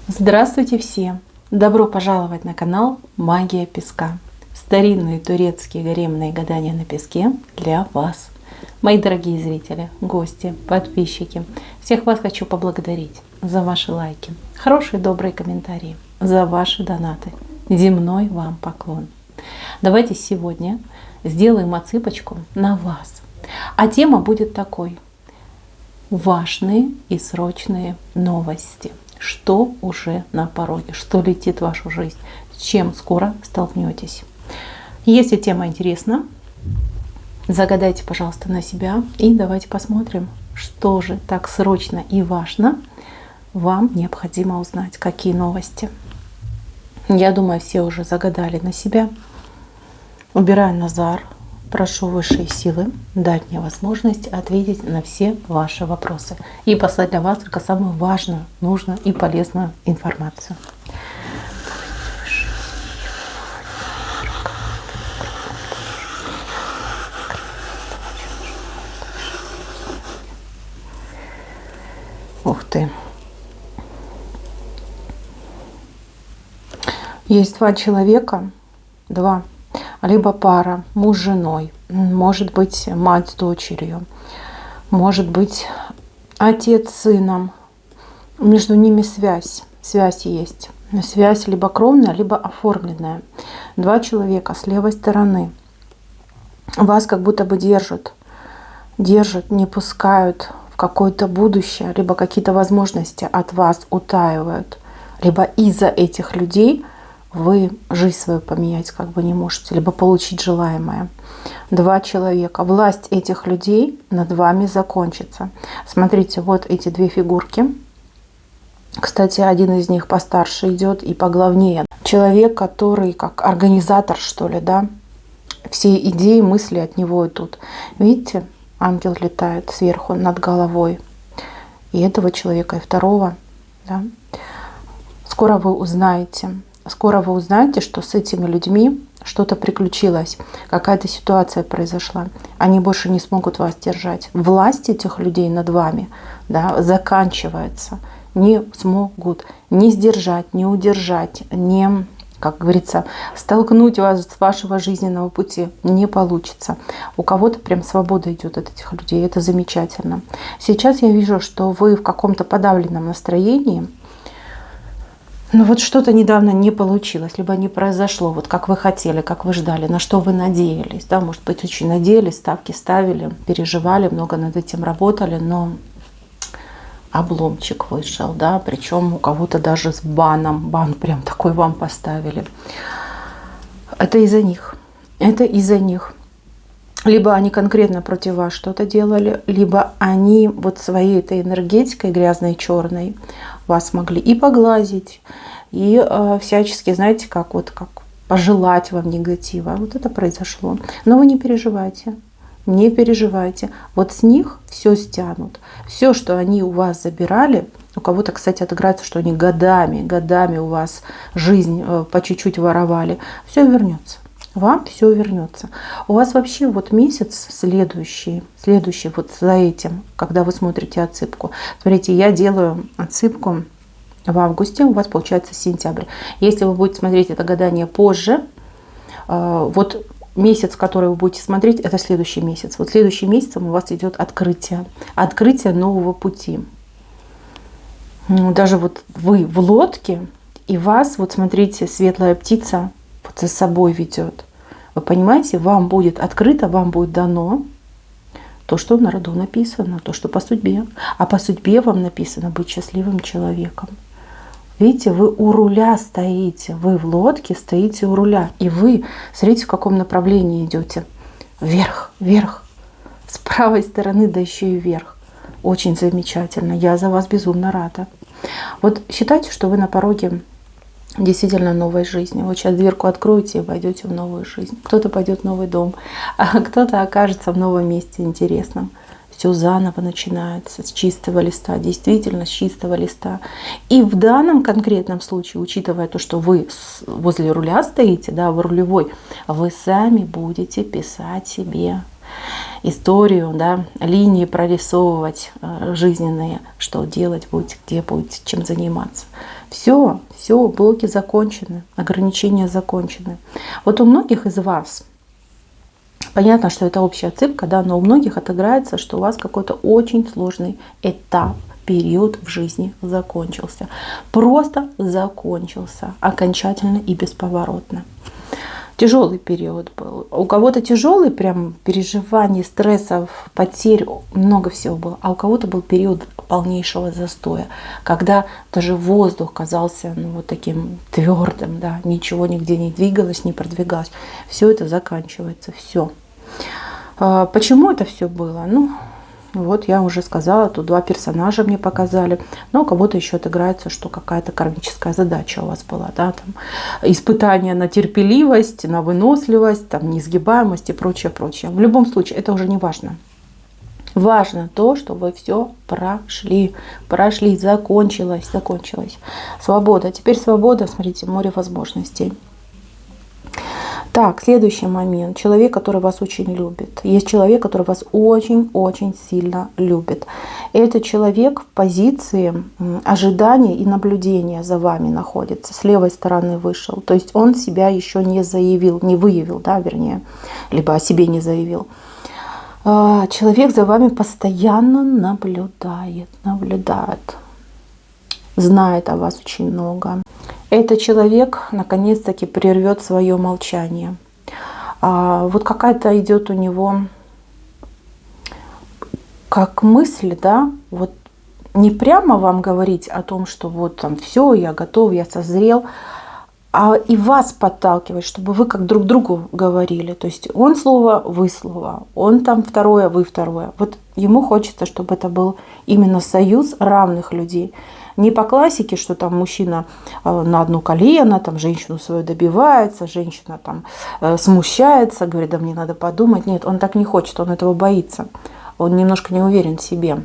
Здравствуйте все! Добро пожаловать на канал Магия Песка. Старинные турецкие гаремные гадания на песке для вас. Мои дорогие зрители, гости, подписчики, всех вас хочу поблагодарить за ваши лайки, хорошие добрые комментарии, за ваши донаты. Земной вам поклон. Давайте сегодня сделаем отсыпочку на вас. А тема будет такой: важные и срочные новости. Что уже на пороге, что летит в вашу жизнь, с чем скоро столкнетесь. Если тема интересна, загадайте, пожалуйста, на себя и давайте посмотрим, что же так срочно и важно вам необходимо узнать, какие новости. Я думаю, все уже загадали на себя. Убираю Назар. Прошу высшие силы дать мне возможность ответить на все ваши вопросы и послать для вас только самую важную, нужную и полезную информацию. Ух ты! Есть два человека, либо пара, муж с женой, может быть мать с дочерью, может быть отец с сыном. Между ними связь есть. Связь либо кровная, либо оформленная. Два человека с левой стороны вас как будто бы держат, не пускают в какое-то будущее, либо какие-то возможности от вас утаивают, либо из-за этих людей вы жизнь свою поменять как бы не можете, либо получить желаемое. Два человека. Власть этих людей над вами закончится. Смотрите, вот эти две фигурки. Кстати, один из них постарше идет и поглавнее. Человек, который как организатор, что ли, да? Все идеи, мысли от него идут. Видите, ангел летает сверху над головой. И этого человека, и второго. Да? Скоро вы узнаете, что с этими людьми что-то приключилось, какая-то ситуация произошла. Они больше не смогут вас держать. Власть этих людей над вами, да, заканчивается. Не смогут ни сдержать, ни удержать, ни, как говорится, столкнуть вас с вашего жизненного пути не получится. У кого-то прям свобода идет от этих людей. Это замечательно. Сейчас я вижу, что вы в каком-то подавленном настроении. Но вот что-то недавно не получилось, либо не произошло, вот как вы хотели, как вы ждали, на что вы надеялись. Да? Может быть, очень надеялись, ставки ставили, переживали, много над этим работали, но обломчик вышел, да, причем у кого-то даже с баном, бан прям такой вам поставили. Это из-за них. Либо они конкретно против вас что-то делали, либо они вот своей этой энергетикой грязной, черной вас могли и поглазить, и всячески, знаете, как пожелать вам негатива. Вот это произошло. Но вы не переживайте. Вот с них все стянут. Все, что они у вас забирали, у кого-то, кстати, отыграется, что они годами у вас жизнь по чуть-чуть воровали, все вернется. Вам все вернется. У вас вообще вот месяц следующий вот за этим, когда вы смотрите отсыпку. Смотрите, я делаю отсыпку в августе, у вас получается сентябрь. Если вы будете смотреть это гадание позже, вот месяц, который вы будете смотреть, это следующий месяц. Вот следующим месяцем у вас идет открытие нового пути. Даже вот вы в лодке, и вас, вот смотрите, светлая птица вот за собой ведет. Вы понимаете, вам будет открыто, вам будет дано то, что на роду написано, то, что по судьбе. А по судьбе вам написано быть счастливым человеком. Видите, вы у руля стоите, вы в лодке стоите у руля. И вы, смотрите, в каком направлении идете. Вверх. С правой стороны, да еще и вверх. Очень замечательно. Я за вас безумно рада. Вот считайте, что вы на пороге действительно новой жизни. Вот сейчас дверку откроете и войдете в новую жизнь. Кто-то пойдет в новый дом, а кто-то окажется в новом месте интересном. Все заново начинается с чистого листа, действительно с чистого листа. И в данном конкретном случае, учитывая то, что вы возле руля стоите, да, в рулевой, вы сами будете писать себе историю, да, линии прорисовывать жизненные, что делать будете, где будете, чем заниматься. Все, все, блоки закончены, ограничения закончены. Вот у многих из вас, понятно, что это общая цепка, да, но у многих отыграется, что у вас какой-то очень сложный этап, период в жизни закончился. Просто закончился окончательно и бесповоротно. Тяжелый период был. У кого-то тяжелый, прям переживаний, стрессов, потерь, много всего было. А у кого-то был период полнейшего застоя, когда даже воздух казался вот таким твердым, да, ничего нигде не двигалось, не продвигалось. Все это заканчивается, все. Почему это все было? Ну, вот я уже сказала, тут 2 персонажа мне показали, но у кого-то еще отыграется, что какая-то кармическая задача у вас была, да, там, испытание на терпеливость, на выносливость, там, неизгибаемость и прочее, прочее. В любом случае, это уже не важно. Важно то, что вы все прошли, закончилось. Свобода. Теперь свобода, смотрите, море возможностей. Так, следующий момент. Человек, который вас очень любит. Есть человек, который вас очень-очень сильно любит. Этот человек в позиции ожидания и наблюдения за вами находится. С левой стороны вышел. То есть он себя еще не заявил, не выявил, да, вернее, либо о себе не заявил. Человек за вами постоянно наблюдает, знает о вас очень много. Этот человек наконец-таки прервет свое молчание. Вот какая-то идет у него как мысль, да, вот не прямо вам говорить о том, что вот там все, я готов, я созрел, а и вас подталкивать, чтобы вы как друг другу говорили. То есть он слово, вы слово, он там второе, вы второе. Вот ему хочется, чтобы это был именно союз равных людей. Не по классике, что там мужчина на одно колено, там женщину свою добивается, женщина там смущается, говорит, да мне надо подумать. Нет, он так не хочет, он этого боится. Он немножко не уверен в себе.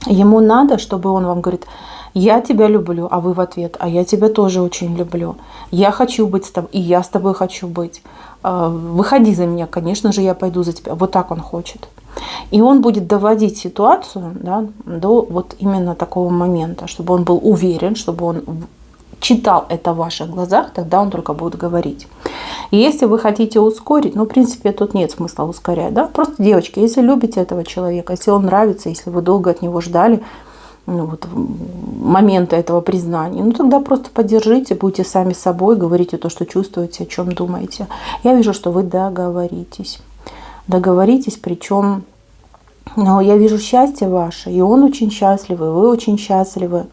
Ему надо, чтобы он вам говорит, я тебя люблю, а вы в ответ, а я тебя тоже очень люблю. Я хочу быть с тобой, и я с тобой хочу быть. Выходи за меня, конечно же, я пойду за тебя. Вот так он хочет. И он будет доводить ситуацию, да, до вот именно такого момента, чтобы он был уверен, чтобы он читал это в ваших глазах, тогда он только будет говорить. И если вы хотите ускорить, ну, в принципе, тут нет смысла ускорять, да, просто, девочки, если любите этого человека, если он нравится, если вы долго от него ждали, ну, вот, момента этого признания, ну, тогда просто поддержите, будьте сами собой, говорите то, что чувствуете, о чем думаете. Я вижу, что вы договоритесь. Договоритесь, причем, ну, я вижу счастье ваше, и он очень счастлив, и вы очень счастливы.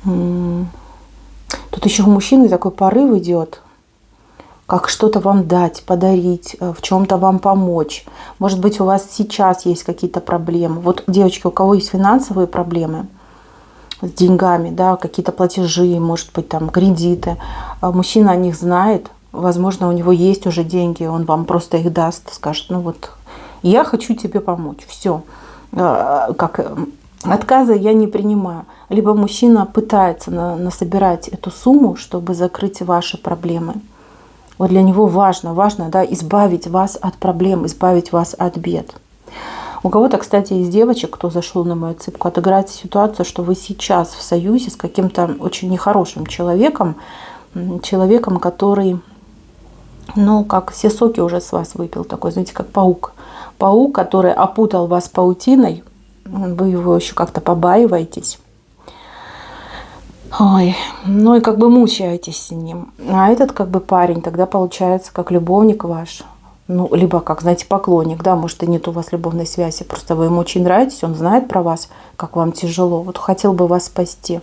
Тут еще у мужчины такой порыв идет, как что-то вам дать, подарить, в чем-то вам помочь. Может быть, у вас сейчас есть какие-то проблемы. Вот, девочки, у кого есть финансовые проблемы с деньгами, да, какие-то платежи, может быть, там кредиты, мужчина о них знает. Возможно, у него есть уже деньги, он вам просто их даст, скажет, ну вот, я хочу тебе помочь, все. Как отказа я не принимаю. Либо мужчина пытается насобирать эту сумму, чтобы закрыть ваши проблемы. Вот для него важно, да, избавить вас от проблем, избавить вас от бед. У кого-то, кстати, из девочек, кто зашел на мою цепку, отыграется ситуация, что вы сейчас в союзе с каким-то очень нехорошим человеком, который, ну, как все соки уже с вас выпил, такой, знаете, как паук. Паук, который опутал вас паутиной, вы его еще как-то побаиваетесь. Ой, ну и как бы мучаетесь с ним. А этот как бы парень тогда получается как любовник ваш. Ну, либо как, знаете, поклонник, да, может и нет у вас любовной связи, просто вы ему очень нравитесь, он знает про вас, как вам тяжело, вот хотел бы вас спасти.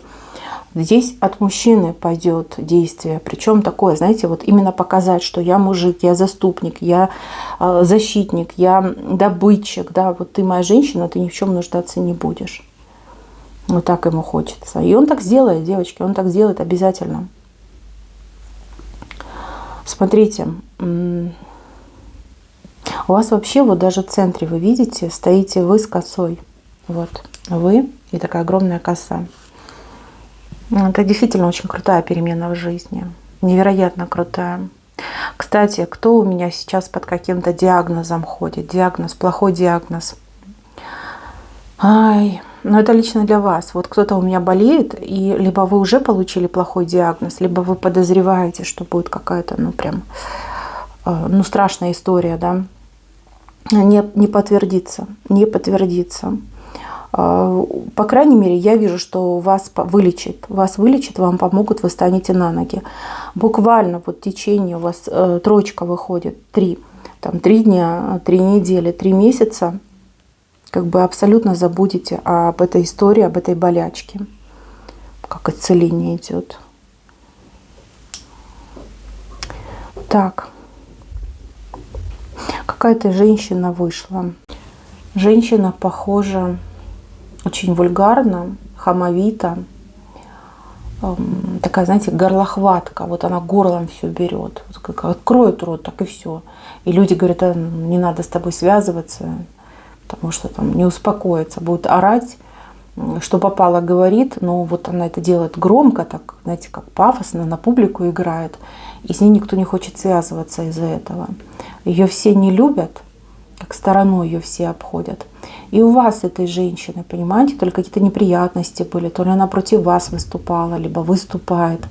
Здесь от мужчины пойдет действие, причем такое, знаете, вот именно показать, что я мужик, я заступник, я защитник, я добытчик, да, вот ты моя женщина, ты ни в чем нуждаться не будешь. Вот так ему хочется. И он так сделает, девочки, он так сделает обязательно. Смотрите, у вас вообще вот даже в центре, вы видите, стоите вы с косой. Вот вы и такая огромная коса. Это действительно очень крутая перемена в жизни. Невероятно крутая. Кстати, кто у меня сейчас под каким-то диагнозом ходит? Диагноз, плохой диагноз. Ай, Но это лично для вас. Вот кто-то у меня болеет, и либо вы уже получили плохой диагноз, либо вы подозреваете, что будет какая-то, ну, прям, ну, страшная история, да. Не подтвердится, не подтвердится. По крайней мере, я вижу, что вас вылечит, вам помогут, вы станете на ноги. Буквально вот в течение у вас троечка выходит, 3 дня, 3 недели, 3 месяца, как бы абсолютно забудете об этой истории, об этой болячке, как исцеление идет. Так, какая-то женщина вышла. Женщина похожа очень вульгарно, хамовито, такая, знаете, горлохватка. Вот она горлом все берет. Вот как откроет рот, так и все. И люди говорят: не надо с тобой связываться, потому что там не успокоится, будет орать, что попало говорит, но вот она это делает громко, так, знаете, как пафосно, на публику играет, и с ней никто не хочет связываться из-за этого. Ее все не любят, как стороной ее все обходят. И у вас, этой женщины, понимаете, то ли какие-то неприятности были, то ли она против вас выступала, либо выступает,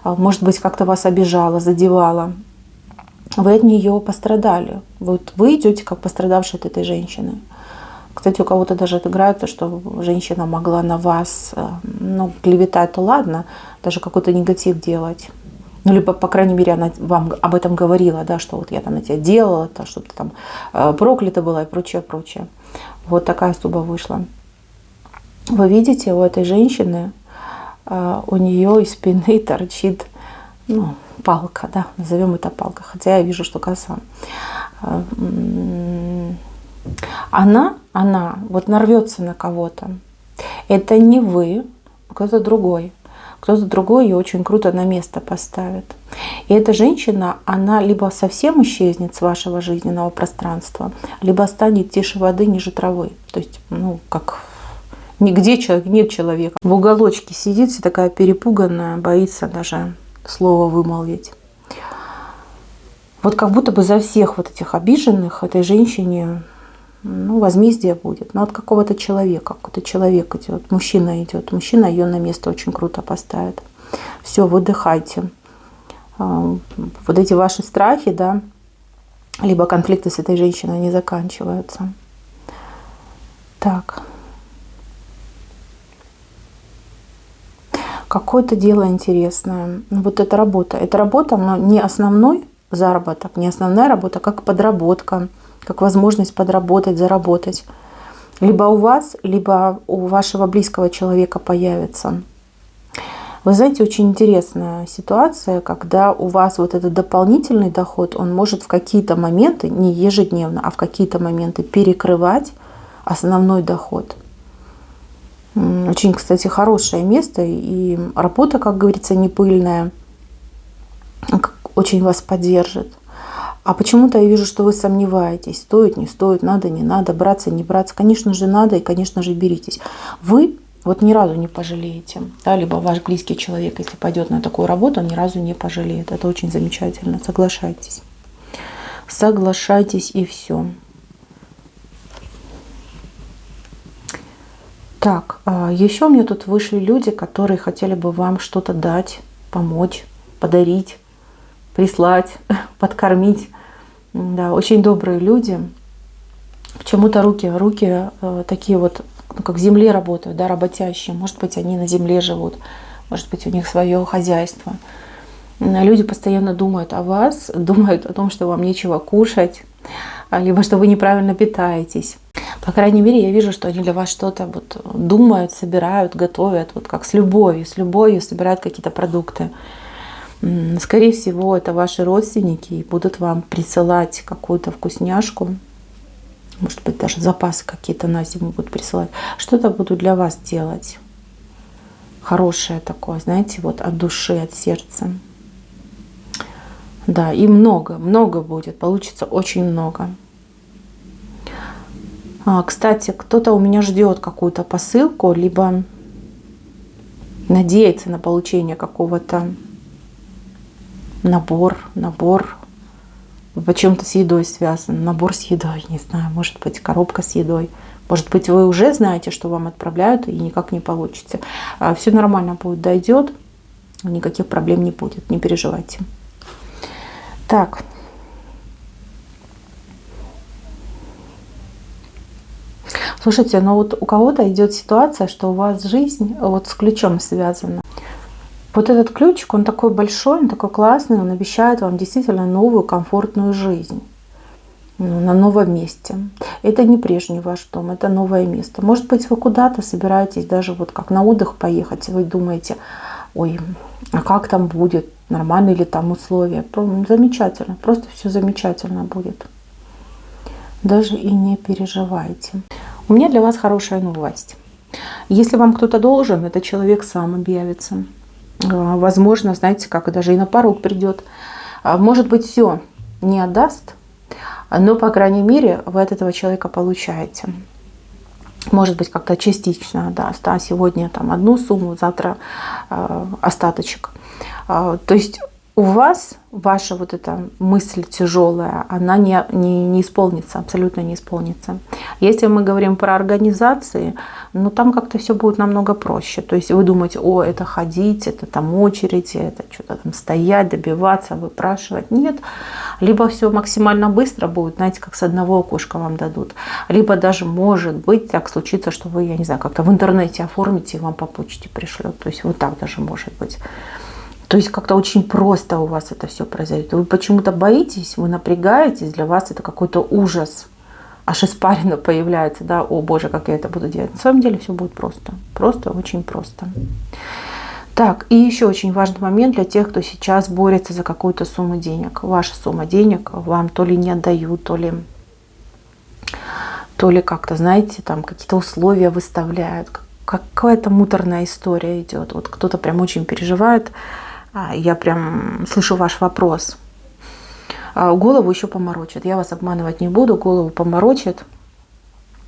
может быть, как-то вас обижала, задевала. Вы от нее пострадали. Вот вы идете как пострадавшая от этой женщины. Кстати, у кого-то даже отыграется, что женщина могла на вас, ну, клеветать, то ладно, даже какой-то негатив делать. Ну, либо, по крайней мере, она вам об этом говорила, да, что вот я там на тебя делала, то, что ты там проклята была и прочее, прочее. Вот такая суба вышла. Вы видите, у этой женщины, у нее из спины торчит, ну, палка, да, назовем это палка, хотя я вижу, что коса. Она вот нарвется на кого-то. Это не вы, а кто-то другой. Кто-то другой ее очень круто на место поставит. И эта женщина, она либо совсем исчезнет с вашего жизненного пространства, либо станет тише воды, ниже травы. То есть, ну, как нигде нет человека. В уголочке сидит, вся такая перепуганная, боится даже слово вымолвить. Вот как будто бы за всех вот этих обиженных этой женщине, ну, возмездие будет. Но от какого-то человека. Какой-то человек идет, мужчина идет. Мужчина ее на место очень круто поставит. Все, выдыхайте. Вот эти ваши страхи, да, либо конфликты с этой женщиной не заканчиваются. Так. Какое-то дело интересное. Вот эта работа. Это работа, но не основной заработок, не основная работа, как подработка, как возможность подработать, заработать. Либо у вас, либо у вашего близкого человека появится. Вы знаете, очень интересная ситуация, когда у вас вот этот дополнительный доход, он может в какие-то моменты, не ежедневно, а в какие-то моменты перекрывать основной доход. Очень, кстати, хорошее место, и работа, как говорится, не пыльная, очень вас поддержит. А почему-то я вижу, что вы сомневаетесь, стоит, не стоит, надо, не надо, браться, не браться. Конечно же, надо, и, конечно же, беритесь. Вы вот ни разу не пожалеете, да, либо ваш близкий человек, если пойдет на такую работу, он ни разу не пожалеет. Это очень замечательно. Соглашайтесь. Соглашайтесь, и все. Так, еще мне тут вышли люди, которые хотели бы вам что-то дать, помочь, подарить, прислать, подкормить. Да, очень добрые люди. Почему-то руки такие вот, ну, как в земле работают, да, работящие. Может быть, они на земле живут, может быть, у них свое хозяйство. Люди постоянно думают о вас, думают о том, что вам нечего кушать, либо что вы неправильно питаетесь. По крайней мере, я вижу, что они для вас что-то вот думают, собирают, готовят, вот как с любовью собирают какие-то продукты. Скорее всего, это ваши родственники и будут вам присылать какую-то вкусняшку. Может быть, даже запасы какие-то на зиму будут присылать. Что-то будут для вас делать. Хорошее такое, знаете, вот от души, от сердца. Да, и много будет. Получится очень много. Кстати, кто-то у меня ждет какую-то посылку, либо надеется на получение какого-то набор, почему-то с едой связан, набор с едой, не знаю, может быть, коробка с едой, Может быть, вы уже знаете, что вам отправляют, и никак не получите. Все нормально будет, дойдет, никаких проблем не будет, не переживайте. Так. Слушайте, но вот у кого-то идет ситуация, что у вас жизнь вот с ключом связана. Вот этот ключик, он такой большой, он такой классный, он обещает вам действительно новую комфортную жизнь на новом месте. Это не прежний ваш дом, это новое место. Может быть, вы куда-то собираетесь, даже вот как на отдых поехать, и вы думаете, ой, а как там будет, нормальные ли там условия. Замечательно, просто все замечательно будет. Даже и не переживайте. У меня для вас хорошая новость. Если вам кто-то должен, этот человек сам объявится. Возможно, знаете, как даже и на порог придет. Может быть, все не отдаст, но, по крайней мере, вы от этого человека получаете. Может быть, как-то частично отдаст. А сегодня там одну сумму, завтра остаточек. То есть у вас ваша вот эта мысль тяжелая, она не исполнится, абсолютно не исполнится. Если мы говорим про организации, ну там как-то все будет намного проще. То есть вы думаете, о, это ходить, это там очереди, это что-то там стоять, добиваться, выпрашивать. Нет. Либо все максимально быстро будет, знаете, как с одного окошка вам дадут. Либо даже может быть так случится, что вы, я не знаю, как-то в интернете оформите и вам по почте пришлют. То есть вот так даже может быть. То есть как-то очень просто у вас это все произойдет. Вы почему-то боитесь, вы напрягаетесь, для вас это какой-то ужас. Аж испарина появляется, да, о боже, как я это буду делать. На самом деле все будет просто. Просто, очень просто. Так, и еще очень важный момент для тех, кто сейчас борется за какую-то сумму денег. Ваша сумма денег вам то ли не отдают, то ли как-то, знаете, там какие-то условия выставляют. Какая-то муторная история идет. Вот кто-то прям очень переживает. Я прям слышу ваш вопрос. Голову еще поморочит. Я вас обманывать не буду. Голову поморочит.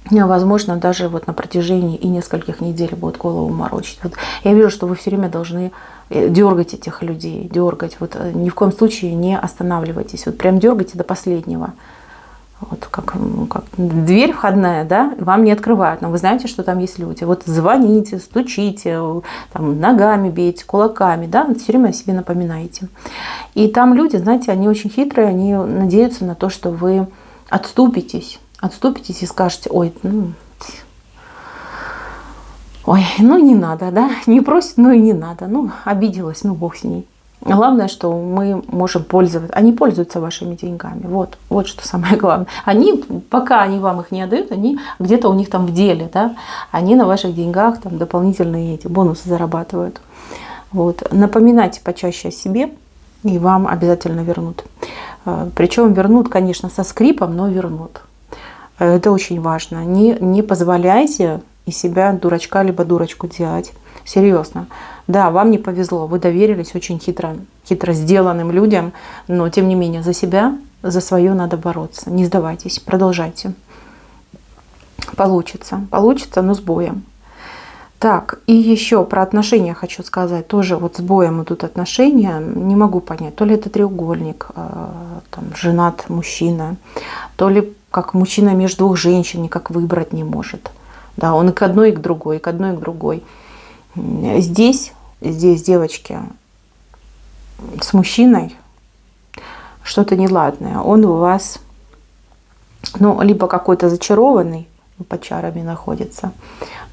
Возможно, даже вот на протяжении и нескольких недель будет голову морочить. Вот я вижу, что вы все время должны дергать этих людей. Дергать. Вот ни в коем случае не останавливайтесь. Вот прям дергайте до последнего. Вот как дверь входная, да, вам не открывают, но вы знаете, что там есть люди. Вот звоните, стучите, там, ногами бейте, кулаками, да, все время о себе напоминаете. И там люди, знаете, они очень хитрые, они надеются на то, что вы отступитесь и скажете, ой, не надо, да, не просит, но и не надо, обиделась, бог с ней. Главное, что мы можем пользоваться. Они пользуются вашими деньгами. Вот что самое главное. Пока они вам их не отдают, они где-то у них там в деле, да, они на ваших деньгах там дополнительные эти бонусы зарабатывают. Вот. Напоминайте почаще о себе, и вам обязательно вернут. Причем вернут, конечно, со скрипом, но вернут. Это очень важно. Не позволяйте из себя дурачка либо дурочку делать. Серьезно. Да, вам не повезло, вы доверились очень хитро сделанным людям, но тем не менее за себя, за свое надо бороться. Не сдавайтесь, продолжайте. Получится, но с боем. Так, и еще про отношения хочу сказать. Тоже вот с боем идут отношения. Не могу понять, то ли это треугольник, там, женат мужчина, то ли как мужчина между двух женщин никак выбрать не может. Да, он и к одной, и к другой, и к одной, и к другой. Здесь, девочки, с мужчиной что-то неладное. Он у вас, либо какой-то зачарованный, под чарами находится.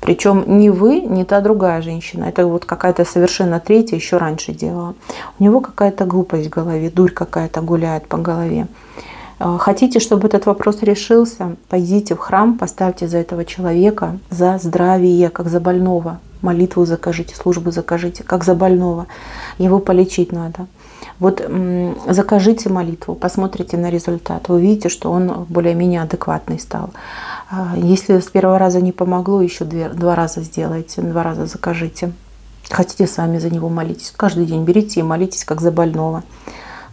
Причем не вы, не та другая женщина. Это вот какая-то совершенно третья, еще раньше делала. У него какая-то глупость в голове, дурь какая-то гуляет по голове. Хотите, чтобы этот вопрос решился? Пойдите в храм, поставьте за этого человека, за здравие, как за больного. Молитву закажите, службу закажите, как за больного. Его полечить надо. Вот закажите молитву, посмотрите на результат. Вы увидите, что он более-менее адекватный стал. Если с первого раза не помогло, еще два раза сделайте, 2 раза закажите. Хотите, сами за него молитесь. Каждый день берите и молитесь, как за больного.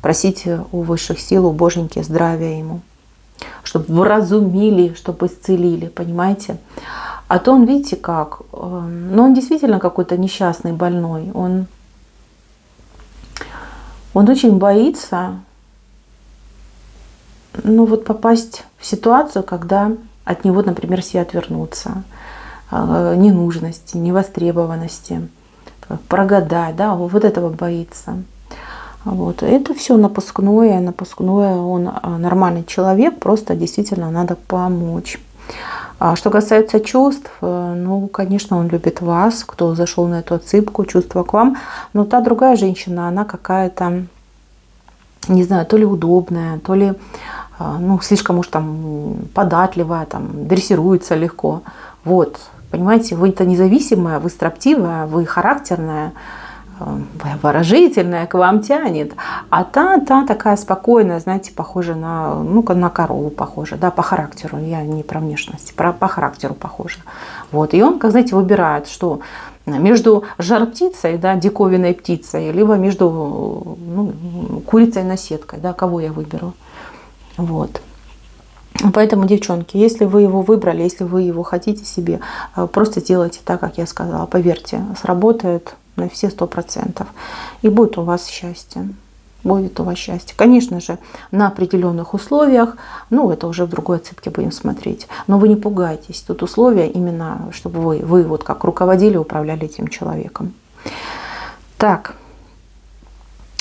Просите у высших сил, у Боженьки здравия ему. Чтобы вразумили, чтобы исцелили, понимаете? А то он, видите как, он действительно какой-то несчастный, больной. Он очень боится попасть в ситуацию, когда от него, например, все отвернуться, ненужности, невостребованности, прогадать, да, вот этого боится. Вот. Это все напускное, он нормальный человек, просто действительно надо помочь. А что касается чувств, ну, конечно, он любит вас, кто зашел на эту отсыпку, чувства к вам, но та другая женщина, она какая-то, не знаю, то ли удобная, то ли, ну, слишком уж там податливая, там, дрессируется легко. Вот, понимаете, вы-то независимая, вы строптивая, вы характерная, выражительная, к вам тянет. А та такая спокойная, знаете, похожа на, ну, на корову похожа, да, по характеру, я не про внешность, по характеру похожа. Вот, и он, как знаете, выбирает, что между жар-птицей, да, диковинной птицей, либо между, ну, курицей-наседкой, да, кого я выберу. Вот. Поэтому, девчонки, если вы его выбрали, если вы его хотите себе, просто сделайте так, как я сказала. Поверьте, сработает на все 100%. И будет у вас счастье. Будет у вас счастье. Конечно же, на определенных условиях, ну, это уже в другой отсыпке будем смотреть. Но вы не пугайтесь. Тут условия именно, чтобы вы вот как руководили, управляли этим человеком. Так.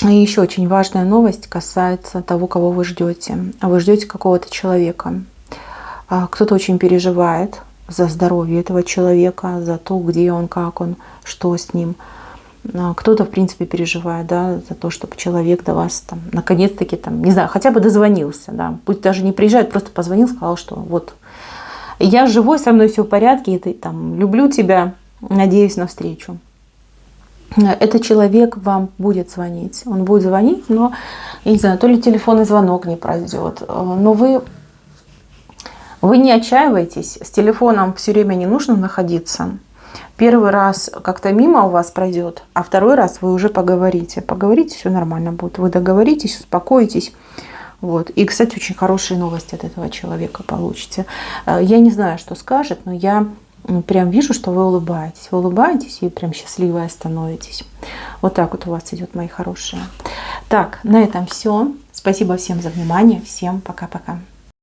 И еще очень важная новость касается того, кого вы ждете. Вы ждете какого-то человека. Кто-то очень переживает за здоровье этого человека, за то, где он, как он, что с ним. Кто-то, в принципе, переживает, да, за то, чтобы человек до вас там, наконец-таки, там, не знаю, хотя бы дозвонился. Да. Пусть даже не приезжает, просто позвонил, сказал, что вот я живой, со мной все в порядке, и, там, люблю тебя, надеюсь на встречу. Этот человек вам будет звонить. Он будет звонить, но, я не знаю, то ли телефонный звонок не пройдет. Но вы не отчаивайтесь. С телефоном все время не нужно находиться. Первый раз как-то мимо у вас пройдет, а второй раз вы уже поговорите. Поговорите, все нормально будет. Вы договоритесь, успокоитесь. Вот. И, кстати, очень хорошие новости от этого человека получите. Я не знаю, что скажет, но я прям вижу, что вы улыбаетесь. Вы улыбаетесь и прям счастливая становитесь. Вот так вот у вас идет, мои хорошие. Так, на этом все. Спасибо всем за внимание. Всем пока-пока.